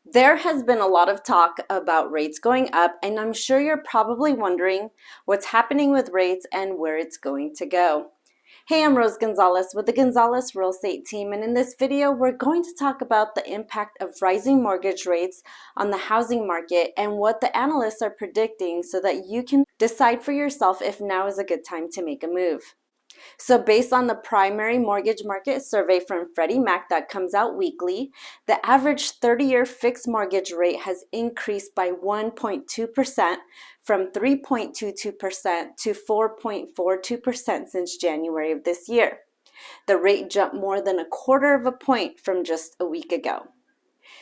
There has been a lot of talk about rates going up, and I'm sure you're probably wondering what's happening with rates and where it's going to go. Hey, I'm Rose Gonzalez with the Gonzalez Real Estate Team, and in this video, we're going to talk about the impact of rising mortgage rates on the housing market and what the analysts are predicting so that you can decide for yourself if now is a good time to make a move. So based on the primary mortgage market survey from Freddie Mac that comes out weekly, the average 30-year fixed mortgage rate has increased by 1.2% from 3.22% to 4.42% since January of this year. The rate jumped more than a quarter of a point from just a week ago.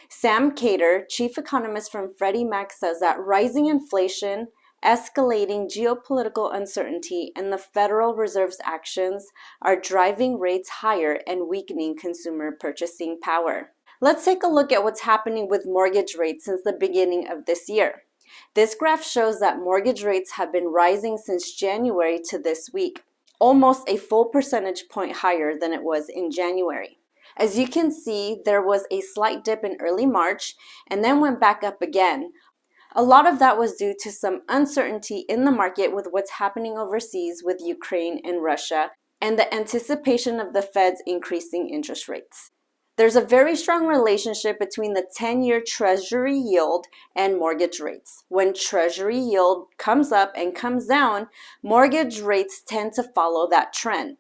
Sam Cater, chief economist from Freddie Mac, says that rising inflation, escalating geopolitical uncertainty, and the Federal Reserve's actions are driving rates higher and weakening consumer purchasing power. Let's take a look at what's happening with mortgage rates since the beginning of this year. This graph shows that mortgage rates have been rising since January to this week, almost a full percentage point higher than it was in January. As you can see, there was a slight dip in early March and then went back up again. A lot of that was due to some uncertainty in the market with what's happening overseas with Ukraine and Russia and the anticipation of the Fed's increasing interest rates. There's a very strong relationship between the 10-year Treasury yield and mortgage rates. When Treasury yield comes up and comes down, mortgage rates tend to follow that trend.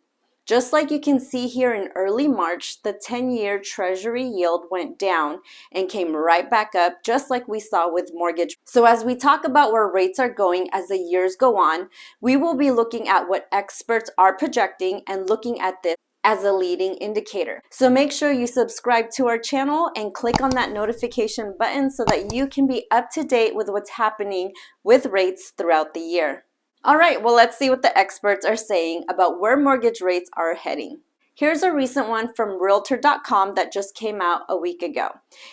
Just like you can see here in early March, the 10-year Treasury yield went down and came right back up, just like we saw with mortgage. So as we talk about where rates are going as the years go on, we will be looking at what experts are projecting and looking at this as a leading indicator. So make sure you subscribe to our channel and click on that notification button so that you can be up to date with what's happening with rates throughout the year. All right, well, let's see what the experts are saying about where mortgage rates are heading. Here's a recent one from Realtor.com that just came out a week ago.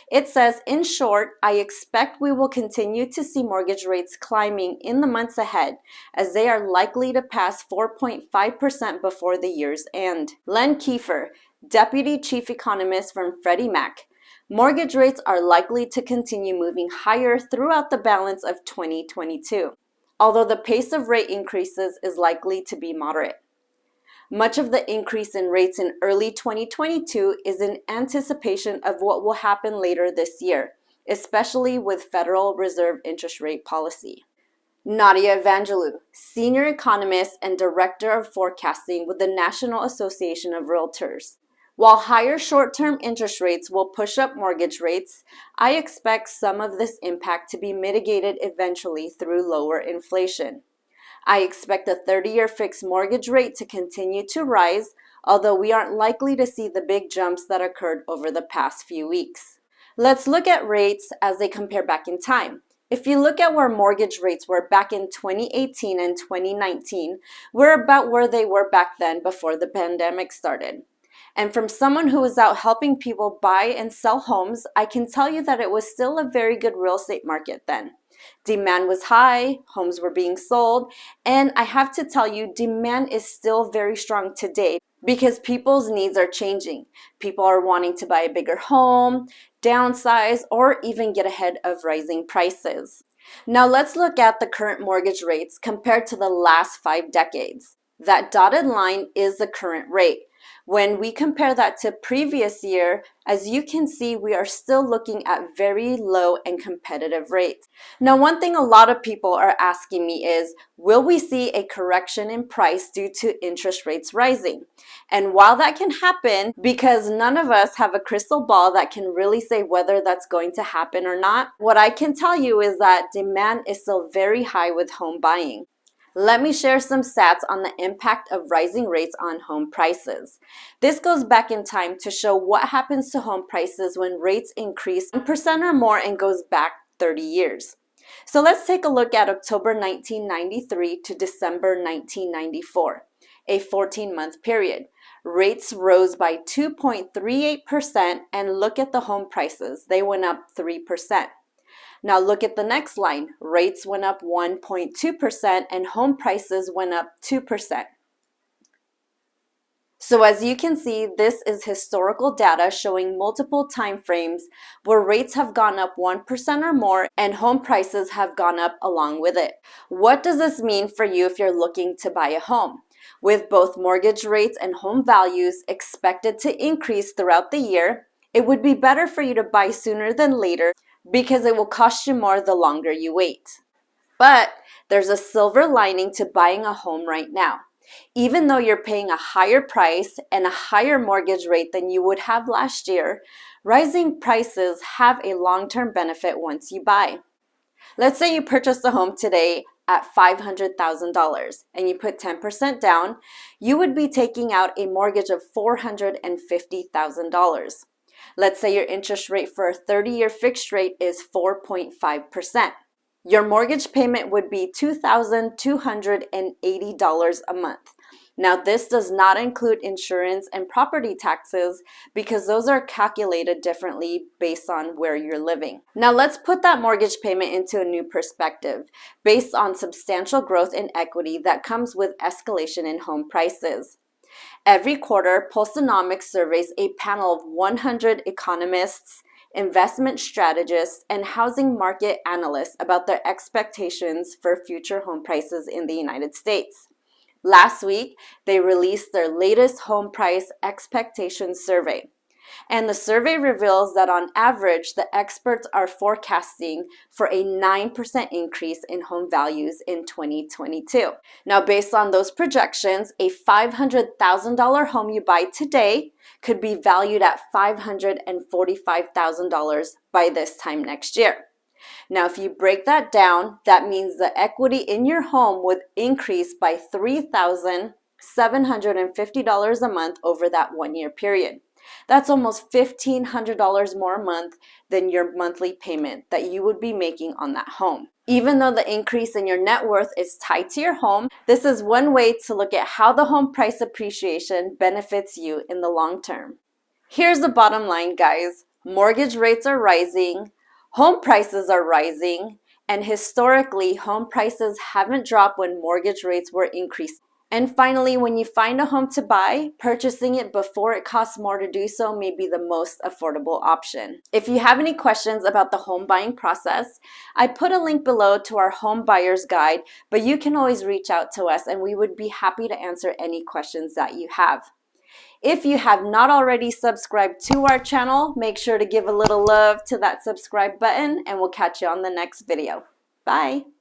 It says, in short, I expect we will continue to see mortgage rates climbing in the months ahead, as they are likely to pass 4.5% before the year's end. Len Kiefer, deputy chief economist from Freddie Mac, mortgage rates are likely to continue moving higher throughout the balance of 2022. Although the pace of rate increases is likely to be moderate. Much of the increase in rates in early 2022 is in anticipation of what will happen later this year, especially with Federal Reserve interest rate policy. Nadia Evangelou, senior economist and director of forecasting with the National Association of Realtors. While higher short-term interest rates will push up mortgage rates, I expect some of this impact to be mitigated eventually through lower inflation. I expect the 30-year fixed mortgage rate to continue to rise, although we aren't likely to see the big jumps that occurred over the past few weeks. Let's look at rates as they compare back in time. If you look at where mortgage rates were back in 2018 and 2019, we're about where they were back then before the pandemic started. And from someone who was out helping people buy and sell homes, I can tell you that it was still a very good real estate market then. Demand was high, homes were being sold, and I have to tell you, demand is still very strong today because people's needs are changing. People are wanting to buy a bigger home, downsize, or even get ahead of rising prices. Now let's look at the current mortgage rates compared to the last 5 decades. That dotted line is the current rate. When we compare that to previous year, as you can see, we are still looking at very low and competitive rates. Now, one thing a lot of people are asking me is, will we see a correction in price due to interest rates rising? And while that can happen, because none of us have a crystal ball that can really say whether that's going to happen or not, what I can tell you is that demand is still very high with home buying. Let me share some stats on the impact of rising rates on home prices. This goes back in time to show what happens to home prices when rates increase 1% or more and goes back 30 years. So let's take a look at October 1993 to December 1994, a 14-month period. Rates rose by 2.38% and look at the home prices. They went up 3%. Now look at the next line. Rates went up 1.2% and home prices went up 2%. So as you can see, this is historical data showing multiple time frames where rates have gone up 1% or more and home prices have gone up along with it. What does this mean for you if you're looking to buy a home? With both mortgage rates and home values expected to increase throughout the year, it would be better for you to buy sooner than later because it will cost you more the longer you wait. But there's a silver lining to buying a home right now. Even though you're paying a higher price and a higher mortgage rate than you would have last year, rising prices have a long-term benefit once you buy. Let's say you purchased a home today at $500,000 and you put 10% down, you would be taking out a mortgage of $450,000. Let's say your interest rate for a 30-year fixed rate is 4.5%. Your mortgage payment would be $2,280 a month. Now, this does not include insurance and property taxes because those are calculated differently based on where you're living. Now, let's put that mortgage payment into a new perspective based on substantial growth in equity that comes with escalation in home prices. Every quarter, Pulsenomics surveys a panel of 100 economists, investment strategists, and housing market analysts about their expectations for future home prices in the United States. Last week, they released their latest home price expectation survey. And the survey reveals that on average, the experts are forecasting for a 9% increase in home values in 2022. Now, based on those projections, a $500,000 home you buy today could be valued at $545,000 by this time next year. Now, if you break that down, that means the equity in your home would increase by $3,750 a month over that 1-year period. That's almost $1,500 more a month than your monthly payment that you would be making on that home. Even though the increase in your net worth is tied to your home, this is one way to look at how the home price appreciation benefits you in the long term. Here's the bottom line, guys. Mortgage rates are rising, home prices are rising, and historically, home prices haven't dropped when mortgage rates were increasing. And finally, when you find a home to buy, purchasing it before it costs more to do so may be the most affordable option. If you have any questions about the home buying process, I put a link below to our home buyer's guide, but you can always reach out to us and we would be happy to answer any questions that you have. If you have not already subscribed to our channel, make sure to give a little love to that subscribe button and we'll catch you on the next video. Bye!